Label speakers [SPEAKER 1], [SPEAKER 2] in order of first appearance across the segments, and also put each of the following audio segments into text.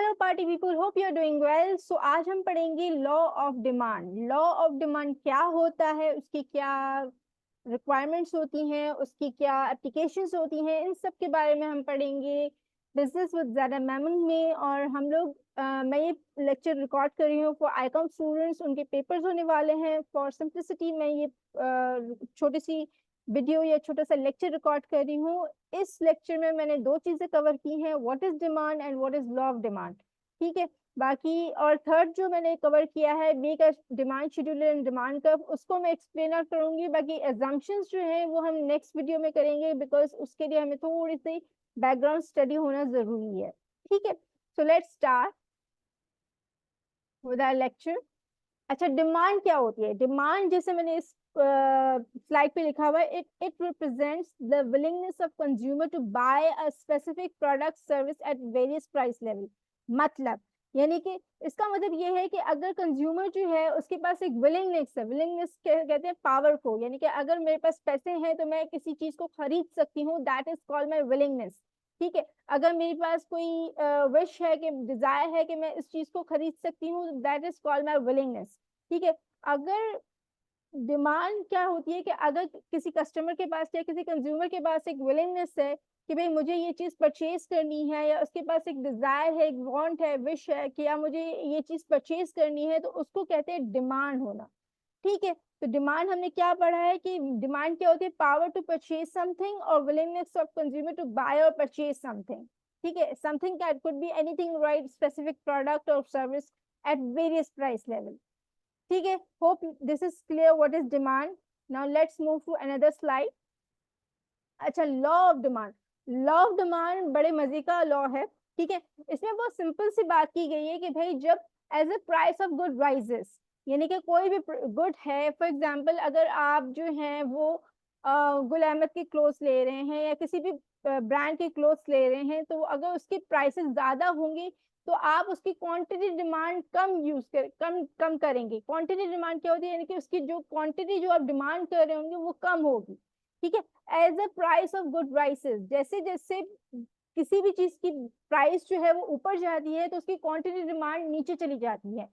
[SPEAKER 1] Hello party people, hope you are doing well. So आज हम पढ़ेंगे law of demand. Law of demand क्या होता है, उसकी क्या रिक्वायरमेंट्स होती हैं, उसकी क्या एप्लीकेशंस होती हैं, इन सब के बारे में हम पढ़ेंगे बिजनेस विद ज़्यादा मेमन में। और हम लोग मैं ये लेक्चर रिकॉर्ड कर रही हूँ फॉर आईकॉम स्टूडेंट्स, उनके पेपर्स होने वाले हैं। फॉर सिंप्लिसिटी मैं ये छोटी सी वीडियो या छोटा सा लेक्चर रिकॉर्ड कर रही हूँ। इस लेक्चर में मैंने दो चीजें कवर की हैं, what is demand and what is law of demand. ठीक है, बाकी और थर्ड जो मैंने कवर किया है make a demand schedule and demand curve, उसको मैं एक्सप्लेन आउट करूंगी। बाकी एग्जाम्पशंस जो है वो हम नेक्स्ट वीडियो में करेंगे, बिकॉज उसके लिए हमें थोड़ी सी बैकग्राउंड स्टडी होना जरूरी है। ठीक है, so let's start with our lecture. अच्छा, डिमांड क्या होती है? डिमांड जैसे मैंने इस स्लाइड पे लिखा हुआ है, it it represents the willingness of consumer to buy a specific product service at various price level. मतलब यानी कि इसका मतलब ये है कि अगर कंज्यूमर जो है उसके पास एक विलिंगनेस है, विलिंगनेस कहते हैं पावर को, यानी कि अगर मेरे पास पैसे हैं तो मैं किसी चीज को खरीद सकती हूँ, that is called my willingness. ठीक है, अगर मेरे पास कोई विश है कि डिजायर है कि मैं इस चीज को खरीद सकती हूँ, that is called my willingness. ठीक है, अगर डिमांड क्या होती है कि अगर किसी कस्टमर के पास या किसी कंज्यूमर के पास एक विलिंगनेस है कि भाई मुझे ये चीज परचेज करनी है, या उसके पास एक डिजायर है, एक वांट है, विश है कि या मुझे ये चीज परचेज करनी है, तो उसको कहते हैं डिमांड होना। ठीक है, तो डिमांड हमने क्या पढ़ा है कि डिमांड क्या होती है? पावर टू परचेज समथिंग और willingness of consumer to buy और परचेज समथिंग। ठीक है, something that could be anything, right? Specific product और service at various price level. ठीक है, hope this is clear what is demand. Now let's move to another slide. अच्छा, law of demand. Law of demand बड़े मजे का law है। ठीक है, इसमें बहुत सिंपल सी बात की गई है कि भाई जब as a price of good rises, यानी कि कोई भी गुड है, फॉर एग्जांपल अगर आप जो हैं वो गुल अहमद के क्लोथ्स ले रहे हैं या किसी भी ब्रांड के क्लोथ्स ले रहे हैं, तो अगर उसकी प्राइसेस ज्यादा होंगी तो आप उसकी क्वांटिटी डिमांड कम कम करेंगे। क्वांटिटी डिमांड क्या होती है? यानी कि उसकी जो क्वांटिटी जो आप डिमांड कर रहे होंगे वो कम होगी। ठीक है, as a price of good rises, जैसे जैसे किसी भी चीज की प्राइस जो है वो ऊपर जाती है तो उसकी क्वांटिटी डिमांड नीचे चली जाती है,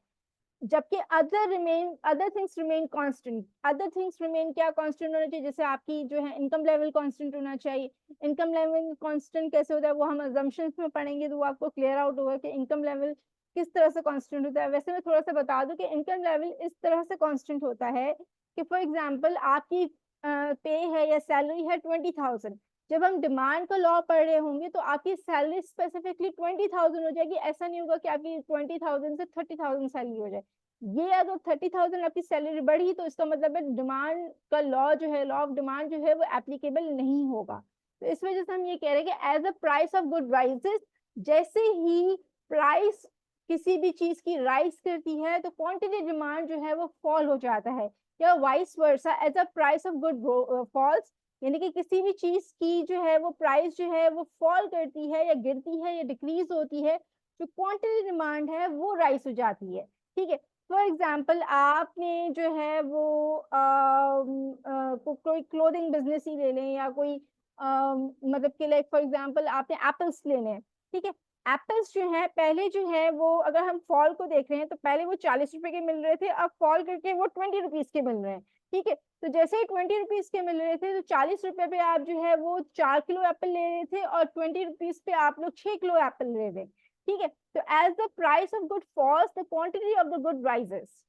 [SPEAKER 1] जबकि other things remain constant. Other things remain क्या कांस्टेंट होना चाहिए? जैसे आपकी जो है इनकम लेवल कांस्टेंट होना चाहिए। इनकम लेवल कांस्टेंट कैसे होता है वो हम अजम्पशंस में पढ़ेंगे, तो वो आपको क्लियर आउट होगा कि इनकम लेवल किस तरह से कांस्टेंट होता है। वैसे मैं थोड़ा सा बता दूं कि इनकम लेवल इस तरह से कांस्टेंट होता है कि फॉर एग्जांपल आपकी पे है या सैलरी है 20,000, जब हम डिमांड का लॉ पढ़ रहे होंगे तो आपकी सैलरी स्पेसिफिकली 20,000 हो जाएगी। ऐसा नहीं होगा कि आपकी 20,000 से 30,000 सैलरी हो जाए। ये अगर 30,000 आपकी सैलरी बढ़ी तो इसका मतलब है डिमांड का लॉ जो है, लॉ ऑफ डिमांड जो है वो एप्लीकेबल नहीं होगा। तो इस वजह से हम ये कह रहे हैं कि as a price of good rises, जैसे ही प्राइस किसी भी चीज की राइज करती है तो क्वांटिटी डिमांड जो है वो फॉल हो जाता है, या vice versa as a price of good falls. यानी कि किसी भी चीज की जो है वो प्राइस जो है वो फॉल करती है या गिरती है या डिक्रीज होती है, जो क्वांटिटी डिमांड है वो राइज हो जाती है। ठीक है, फॉर एग्जाम्पल आपने जो है वो कोई क्लोथिंग बिजनेस ही ले लें, या कोई मतलब कि लाइक फॉर एग्जाम्पल आपने एप्पल्स लेने हैं। ठीक है, एप्पल्स जो है पहले जो है वो अगर हम फॉल को देख रहे हैं तो पहले वो 40 रुपए के मिल रहे थे, अब फॉल करके वो 20 रुपीज के मिल रहे हैं। ठीक है, तो जैसे ही 20 रुपीज के मिल रहे थे तो 40 रुपए पे आप जो है वो 4 किलो एप्पल ले रहे थे, और 20 रुपीज पे आप लोग 6 किलो एप्पल ले रहे। ठीक है, तो as the price of good falls the quantity of the good rises.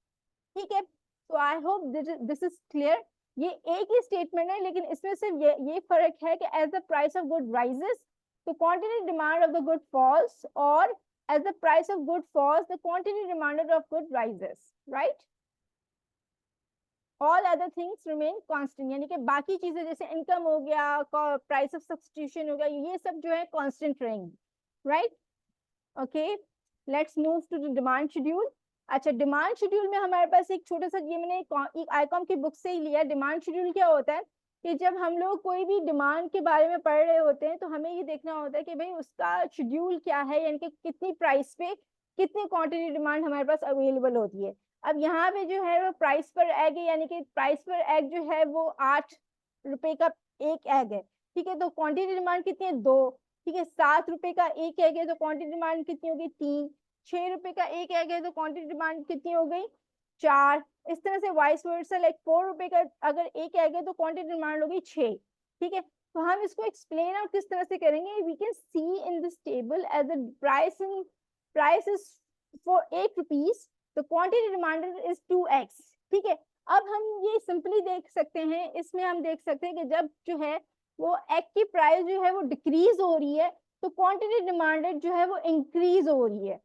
[SPEAKER 1] ठीक है, तो I hope this is clear. ये एक ही स्टेटमेंट है, लेकिन इसमें सिर्फ ये फर्क है कि as the price of good rises the quantity demanded of the good falls, or as the price of good falls the quantity demanded of good rises, right? All other things remain constant, यानी कि बाकी चीजें जैसे income हो गया, price of substitution हो गया, ये सब जो है कांस्टेंट रहेंगी, right? Okay, let's move to the demand schedule. अच्छा, डिमांड शेड्यूल में हमारे पास एक छोटा सा, ये मैंने एक आईकॉम की बुक से ही लिया। डिमांड शेड्यूल क्या होता है कि जब हम लोग कोई भी डिमांड के बारे में पढ़ रहे होते हैं तो हमें ये देखना होता है कि भाई उसका शेड्यूल क्या है, यानी कि कितनी प्राइस पे कितनी क्वांटिटी डिमांड हमारे पास अवेलेबल होती है। अब यहाँ पे जो है वो प्राइस पर एग है, यानी कि प्राइस पर एग जो है वो 8 रुपए का एक एग है। ठीक है, तो क्वांटिटी डिमांड कितनी है? 2। ठीक है, 7 रुपए का एक एग है तो क्वांटिटी डिमांड कितनी होगी 3, 6 रुपए का एक एग है तो क्वांटिटी डिमांड कितनी हो गई 4, इस तरह से वाइस वर्सा, लाइक 4 रुपए का अगर एक एग है तो क्वांटिटी डिमांड होगी 6। ठीक है, तो हम इसको एक्सप्लेन और किस तरह से करेंगे, we can see in this table as the price is for 8 rupees, the quantity demanded is 2x। ठीक है, अब हम ये सिंपली देख सकते हैं, इसमें हम देख सकते हैं कि जब जो है वो एग की प्राइस जो है वो डिक्रीज हो रही है तो क्वांटिटी डिमांडेड जो है वो इंक्रीज हो रही है।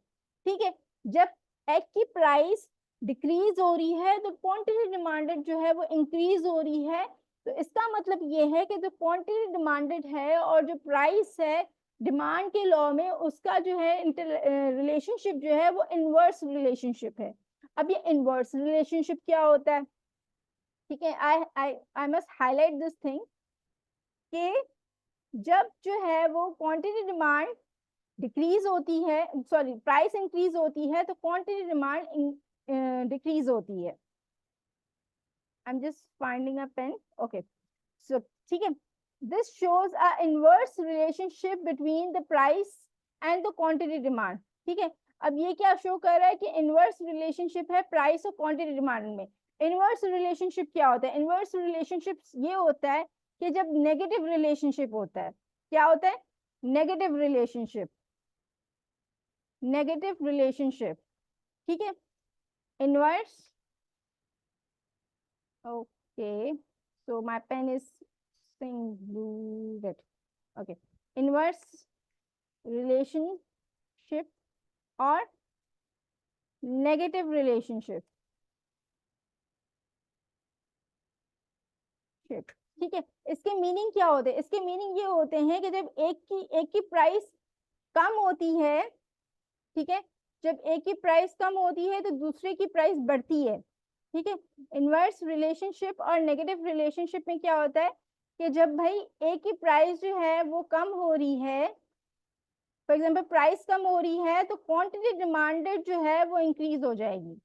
[SPEAKER 1] ठीक है, जब एग की प्राइस डिक्रीज हो रही है तो क्वांटिटी डिमांडेड जो है वो इंक्रीज हो रही है। तो इसका मतलब ये है कि जो क्वांटिटी डिमांडेड है और जो प्राइस है डिमांड के लॉ में उसका जो है रिलेशनशिप जो है वो इनवर्स रिलेशनशिप है। अब ये इनवर्स रिलेशनशिप क्या होता है, ठीक है, I must highlight this thing कि जब जो है वो क्वांटिटी डिमांड डिक्रीज होती है, सॉरी प्राइस इंक्रीज होती है तो क्वांटिटी डिमांड डिक्रीज होती है। I am just finding a pen, okay, so ठीक है, this shows a inverse relationship between the price and the quantity demand. ठीक है, अब ये क्या शो कर रहा है कि इनवर्स रिलेशनशिप है प्राइस और क्वांटिटी डिमांड में। इनवर्स रिलेशनशिप क्या होता है, इनवर्स रिलेशनशिप ये होता है कि जब नेगेटिव रिलेशनशिप होता है, क्या होता है नेगेटिव रिलेशनशिप, नेगेटिव रिलेशनशिप। ठीक है, inverse, okay, so my pen is saying blue red, okay, inverse relationship और negative relationship। ठीक है, इसके मीनिंग क्या होते हैं, इसके मीनिंग ये होते हैं कि जब एक की प्राइस कम होती है, ठीक है, जब एक की प्राइस कम होती है तो दूसरे की प्राइस बढ़ती है। ठीक है, इनवर्स रिलेशनशिप और नेगेटिव रिलेशनशिप में क्या होता है कि जब भाई एक की प्राइस जो है वो कम हो रही है, फॉर एग्जांपल प्राइस कम हो रही है तो क्वांटिटी डिमांडेड जो है वो इंक्रीज हो जाएगी।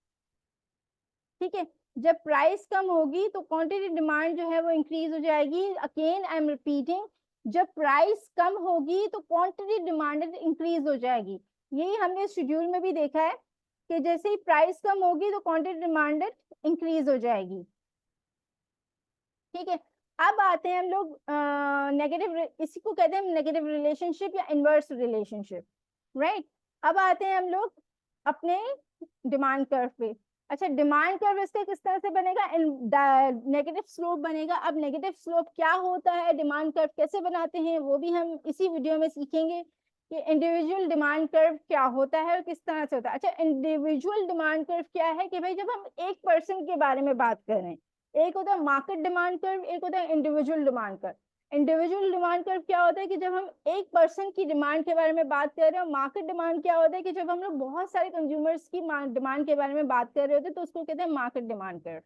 [SPEAKER 1] ठीक है, जब प्राइस कम होगी तो क्वांटिटी डिमांड जो है वो इंक्रीज हो जाएगी। अगेन आई एम रिपीटिंग, जब प्राइस कम होगी तो क्वांटिटी डिमांडेड इंक्रीज हो जाएगी। यही हमने शेड्यूल में भी देखा है कि जैसे ही प्राइस कम होगी तो क्वांटिटी डिमांडेड इंक्रीज हो जाएगी। ठीक है, अब आते हैं हम लोग नेगेटिव, इसी को कहते हैं नेगेटिव रिलेशनशिप या इनवर्स रिलेशनशिप, राइट। अब आते हैं हम लोग अपने डिमांड कर्व पे। अच्छा, डिमांड कर्व इसका किस तरह से बनेगा, नेगेटिव स्लोप बनेगा। अब नेगेटिव स्लोप क्या होता है, डिमांड कर्व कैसे बनाते हैं, वो भी हम इसी वीडियो में सीखेंगे कि इंडिविजुअल डिमांड कर्व क्या होता है और किस तरह से होता है। अच्छा, इंडिविजुअल डिमांड कर्व क्या है कि भाई जब हम एक पर्सन के बारे में बात कर रहे हैं, एक होता है मार्केट डिमांड कर्व, एक होता है individual demand curve. Individual demand curve क्या होता है कि जब हम एक पर्सन की डिमांड के बारे में बात कर रहे हैं। मार्केट डिमांड क्या होता है कि जब हम लोग बहुत सारे कंज्यूमर्स की डिमांड के बारे में बात कर रहे होते हैं तो उसको कहते हैं मार्केट डिमांड कर्व।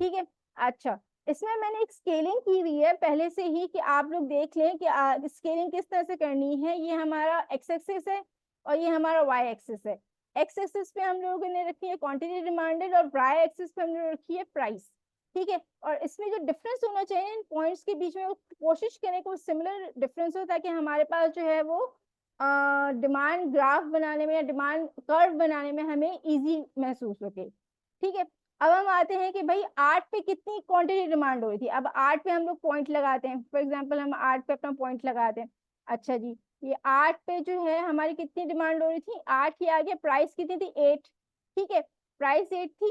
[SPEAKER 1] ठीक है, अच्छा, इसमें मैंने एक स्केलिंग की हुई है पहले से ही कि आप लोग देख लें कि स्केलिंग किस तरह से करनी है। ये हमारा एक्स एक्सिस है और ये हमारा वाई एक्सिस है। एक्स एक्सिस पे हम लोगों ने रखी है क्वांटिटी डिमांडेड और वाई एक्सिस पे हमने रखी है प्राइस। ठीक है, और इसमें जो डिफरेंस होना चाहिए इन पॉइंट्स के बीच में, वो कोशिश करें कि सिमिलर डिफरेंस हो ताकि हमारे पास जो है वो डिमांड ग्राफ बनाने में या डिमांड कर्व बनाने में हमें इजी महसूस होके। ठीक है, अब हम आते हैं कि भाई 8 पे कितनी क्वांटिटी डिमांड हो रही थी। अब 8 पे हम लोग पॉइंट लगाते हैं, फॉर एग्जांपल हम 8 पे अपना पॉइंट लगाते हैं। अच्छा जी, ये 8 पे जो है हमारी कितनी डिमांड हो रही थी, 8 के आगे प्राइस कितनी थी 8। ठीक है, प्राइस 8 थी,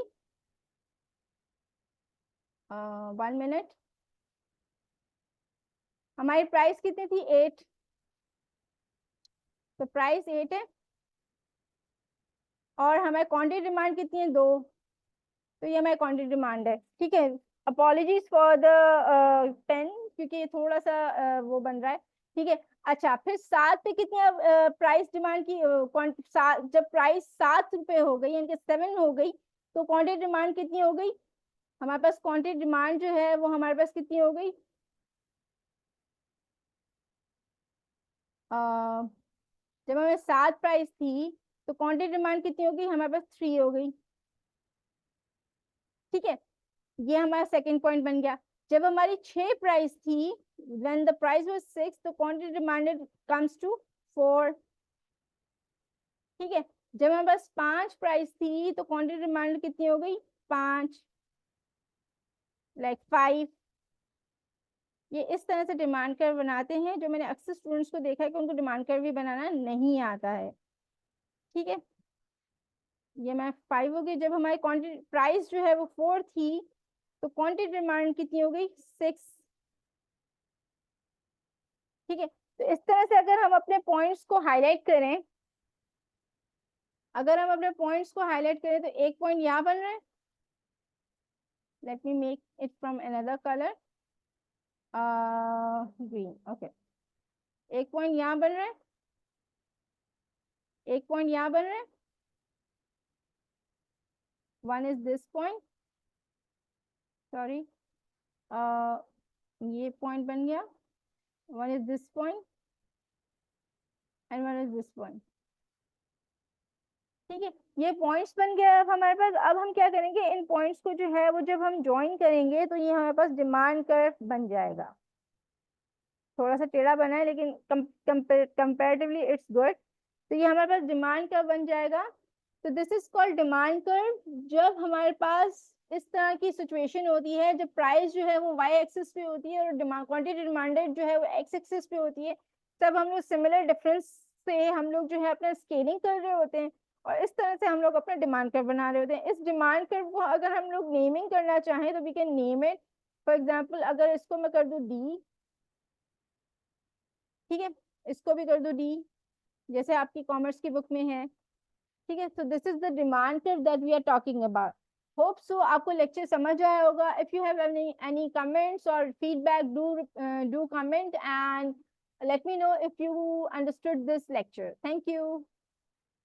[SPEAKER 1] 1 मिनट, हमारी प्राइस कितनी थी 8, तो प्राइस 8 है और हमारी क्वांटिटी डिमांड कितनी है 2, तो ये हमारी क्वांटिटी डिमांड है। ठीक है, अपॉलॉजीज फॉर द पेन क्योंकि ये थोड़ा सा वो बन रहा है। ठीक है, अच्छा, फिर 7 पे कितनी प्राइस डिमांड की, जब प्राइस 7 रुपए हो गई यानी कि 7 हो गई तो क्वांटिटी डिमांड कितनी हो गई, हमारे पास क्वांटिटी डिमांड जो है वो हमारे पास कितनी हो गई, जब हमें 7 प्राइस थी तो क्वांटिटी डिमांड कितनी हो गई, हमारे पास 3 हो गई। ठीक है, ये हमारा सेकंड पॉइंट बन गया। जब हमारी 6 प्राइस थी when the price was 6, the quantity demanded comes to 4. ठीक है, जब हमारे पास 5 प्राइस थी तो क्वांटिटी डिमांड कितनी हो गई? 5, लाइक 5। ये इस तरह से डिमांड कर्व बनाते हैं, जो मैंने अक्सर स्टूडेंट्स को देखा है कि उनको डिमांड कर्व भी बनाना नहीं आता है। ठीक है, ये मैं 5 हो गई। जब हमारी क्वांटिटी प्राइस जो है वो 4 थी तो क्वांटिटी डिमांड कितनी हो गई? 6। ठीक है, तो इस तरह से अगर हम अपने पॉइंट्स को हाईलाइट करें, तो एक पॉइंट यहाँ बन रहा है। Let me make it from another colour, green. Okay, एक पॉइंट यहाँ बन रहा है, एक पॉइंट यहाँ बन रहा है। One is this point, sorry, ये पॉइंट बन गया। One is this point and one is this point. ठीक है, ये पॉइंट्स बन गया अब हमारे पास। अब हम क्या करेंगे, इन पॉइंट्स को जो है वो जब हम ज्वाइन करेंगे तो ये हमारे पास डिमांड कर्व बन जाएगा। थोड़ा सा टेढ़ा बना है लेकिन कंपैरेटिवली इट्स गुड। तो ये हमारे पास डिमांड कर्व बन जाएगा। तो this is called demand curve. जब हमारे पास इस तरह की सिचुएशन होती है, जब प्राइस जो है वो वाई एक्सिस पे होती है और डिमांड क्वांटिटी डिमांडेड जो है वो एक्स एक्सिस पे होती है, तब हम लोग सिमिलर डिफरेंस से हम लोग जो है अपना स्केलिंग कर रहे होते हैं और इस तरह से हम लोग अपना डिमांड कर्व बना रहे होते हैं। इस डिमांड कर्व को अगर हम लोग नेमिंग करना चाहें तो we can name it. For example, अगर इसको मैं कर दूं डी, ठीक है, इसको भी कर दो डी, जैसे आपकी कॉमर्स की बुक में है। ठीक है, so this is the demand curve that we are talking about. Hope so आपको लेक्चर समझ आया होगा। If you have any comments और feedback, do comment and let me know if you understood this lecture. Thank you.